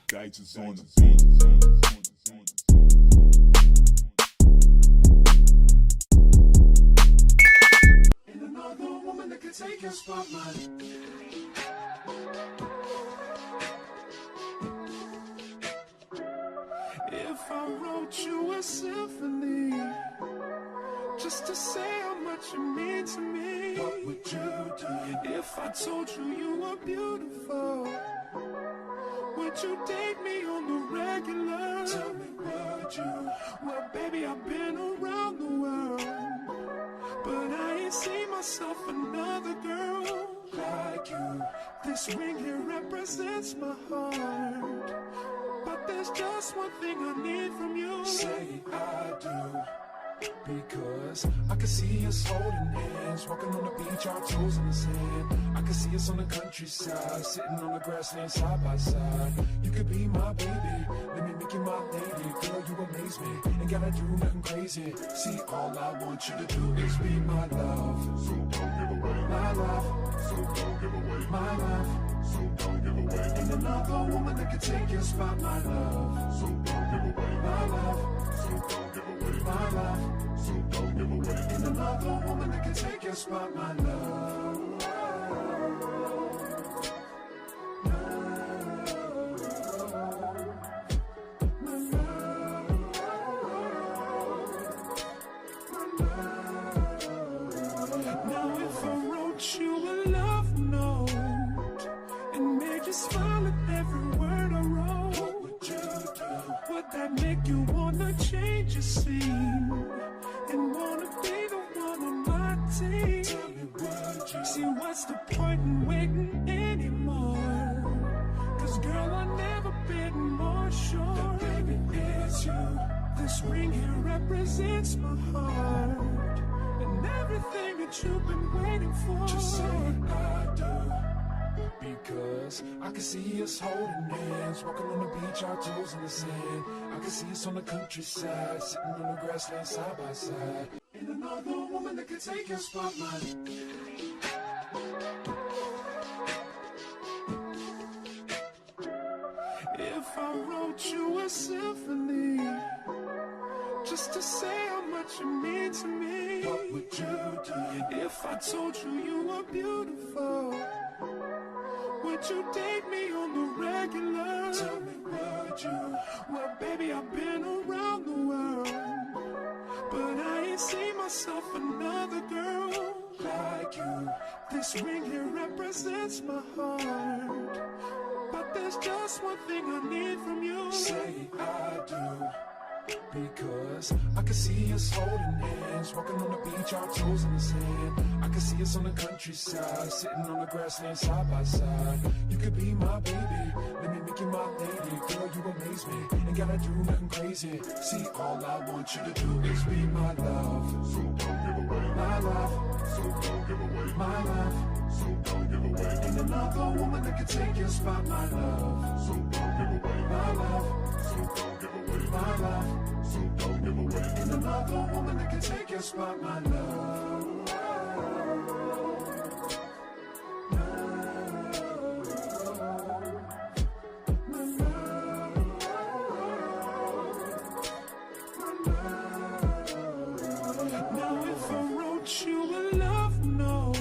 Gauges on the beat. And another woman that could take your spotlight. If I wrote you a symphony, just to say how much you mean to me, what would you do? If I told you you were beautiful, would you date me on the regular? Tell me, would you? Well, baby, I've been around the world, but I ain't seen myself another girl like you. This ring here represents my heart, but there's just one thing I need from you. Say I do. Because I can see us holding hands, walking on the beach, our toes in the sand. I can see us on the countryside, sitting on the grassland side by side. You could be my baby, let me make you my lady. Girl, you amaze me, ain't gotta do nothing crazy. See, all I want you to do is be my love. So don't give away my love. So don't give away my love. So don't give away. Ain't another woman that can take your spot, my love. So don't give away my love. So don't give away my love. So don't give away. Ain't another woman that can take your spot, my love. Now if I wrote you a love note and made you smile at every word I wrote, what would you do? Would that make you wanna change your scene and wanna be the one on my team? Tell me, would you? See, what's the point in waiting anymore? Cause girl, I've never been more sure that baby it's you. This ring here represents my heart and everything that you've been waiting for. Just say I do. Because I can see us holding hands, walking on the beach, our toes in the sand. I can see us on the countryside, sitting on the grassland side by side. And another woman that could take your spotlight. If I wrote you a symphony, just to say how much you mean to me, what would you do? If I told you you were beautiful, would you date me on the regular? Tell me, would you? Well, baby, I've been around the world, but I ain't seen myself another girl like you. This ring here represents my heart, but there's just one thing I need from you. Say I do. Because I can see us holding hands, walking on the beach, our toes in the sand. I can see us on the countryside, sitting on the grassland side by side. You could be my baby, let me make you my lady. Girl, you amaze me, ain't gotta do nothing crazy. See, all I want you to do is be my love. So don't give away my love. So don't give away my love. So don't give away. Ain't another woman that can take your spot, my love. So don't give away my love. So don't give away my love. So don't give away. Ain't another woman that can take your spot, my love. Now if I wrote you a love note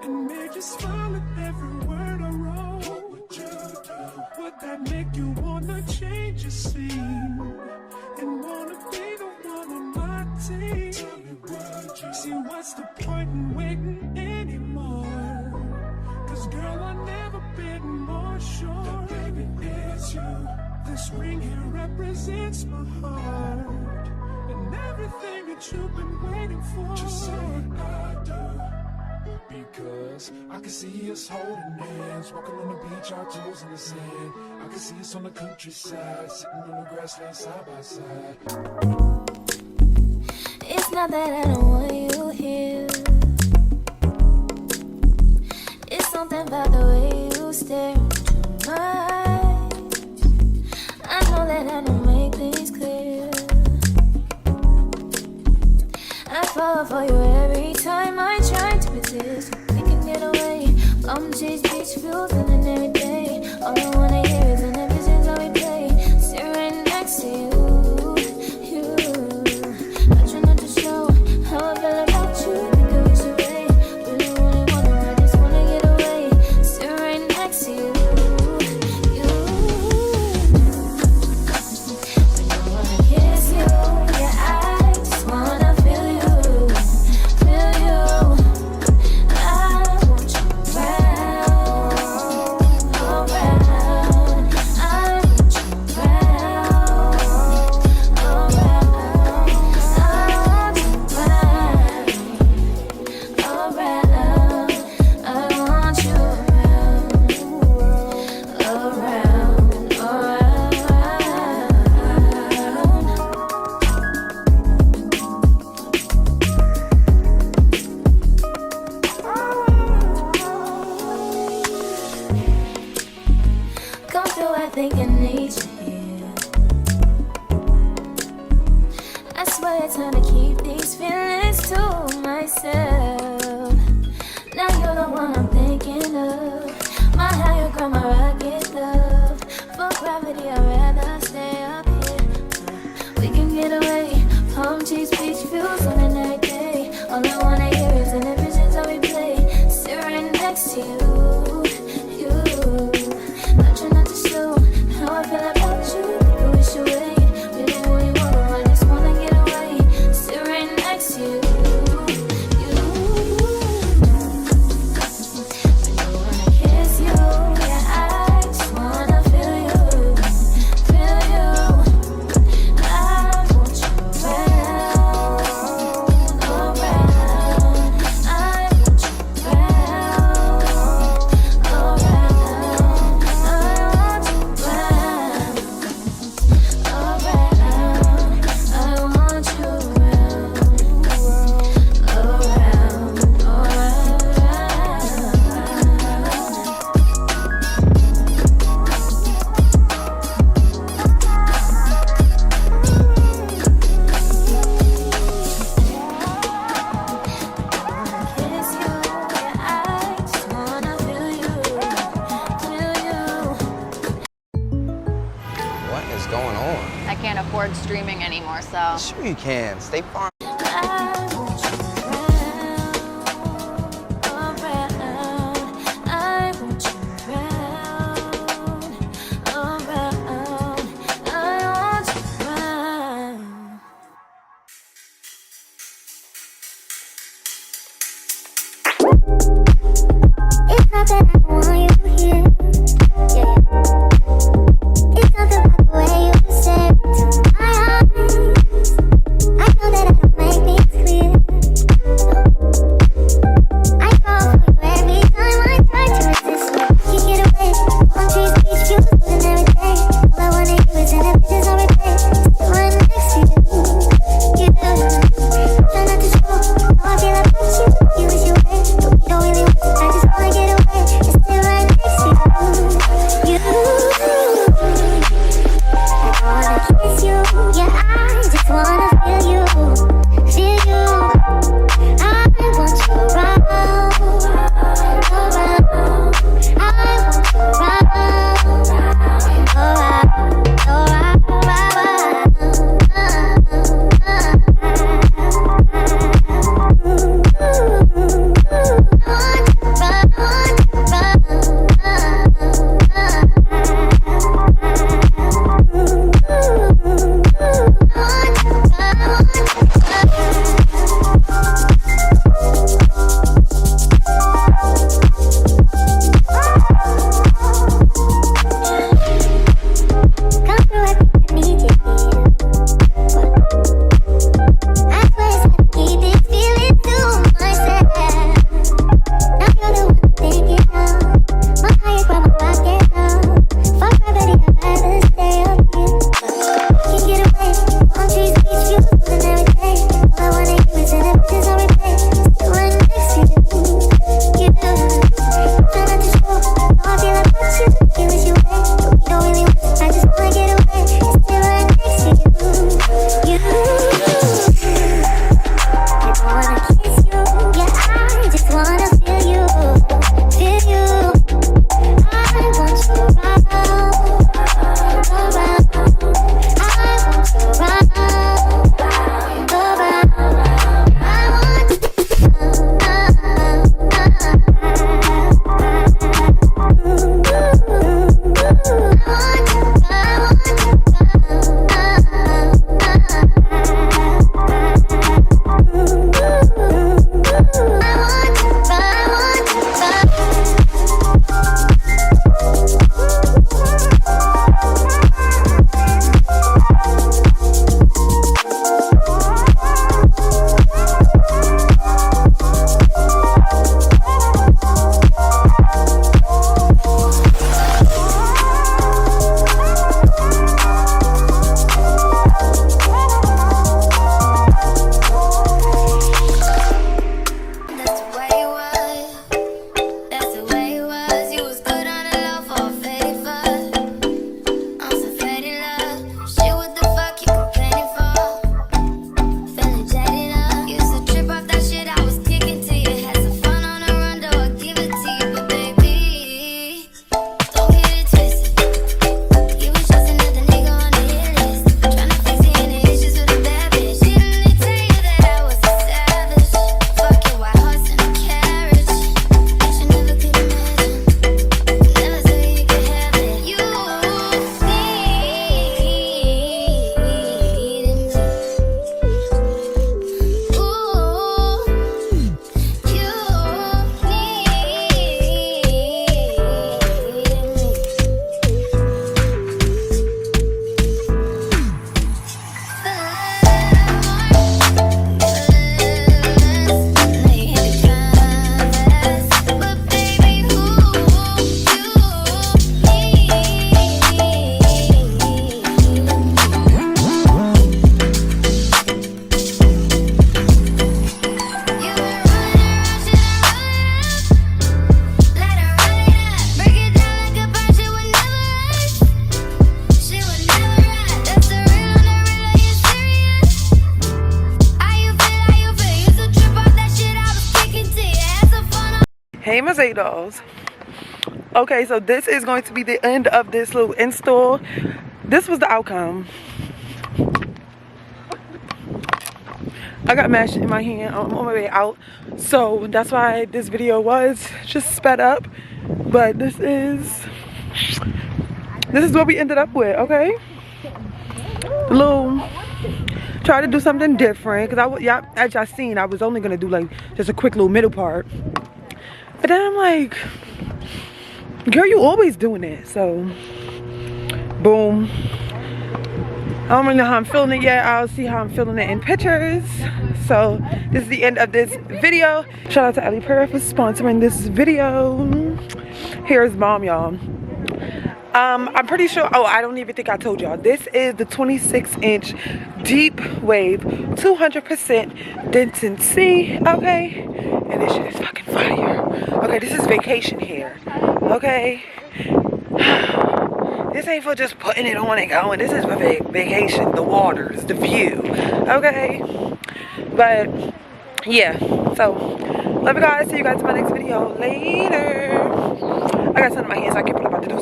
and made you smile at every word I wrote, what would you do? Would that make you wanna change your scene and wanna be the one on my team? Tell me, would you? See, what's the point in waiting anymore? Cause girl, I've never been more sure that baby it's you. This ring here represents my heart and everything that you've been waiting for. Just say I do. Because I can see us holding hands, walking on the beach, our toes in the sand. I can see us on the countryside, sitting on the grassland side by side. It's not that I don't want you here. It's something about the way you stare into my eyes. I know that I don't make things clear. I fall for you every time I try to resist. We can get away, come chase beach views and then every day. do I think I need you here? I swear it's hard to keep these feelings to myself. Now you're the one I'm thinking of. My higher ground, my rocket love. For gravity, I'd rather stay up here. We can get away. Palm trees, beach views on a night day. All I wanna hear is in the visions I replay. Sit right next to you, you. I try not to show how I feel about you. Think I wish you wait. Really, really wanna, I just wanna get away. Sit right next to you, you. I don't wanna kiss you, yeah, I just wanna feel you, feel you. I want you around, around. I want you around, around. I want you around, around. I want you around, kiss you, yeah, I just wanna feel you, feel you. What is going on? I can't afford streaming anymore, so Sure you can. Stay Farm. I want you around, around. I want you around, around. I want you around. It's not that I want you here, yeah. It's something about the way you stare into my eyes. I know that I don't and my Zay dolls. Okay, so this is going to be the end of this little install. This was the outcome. I got mashed in my hand. I'm on my way out, so that's why this video was just sped up. But this is what we ended up with. Okay, a little try to do something different because as y'all seen, I was only gonna do like just a quick little middle part, but then I'm like, girl, you always doing it. So boom. I don't really know how I'm feeling it yet. I'll see how I'm feeling it in pictures. So this is the end of this video. Shout out to Alipearl for sponsoring this video. Here's mom, y'all. I'm pretty sure, oh, I don't even think I told y'all. This is the 26-inch deep wave 200% Denton C, okay? And this shit is fucking fire. Okay, this is vacation hair, okay? This ain't for just putting it on and going. This is for vacation, the waters, the view, okay? But yeah, so love you guys. See you guys in my next video later. I got something in my hands, so I can't put about to do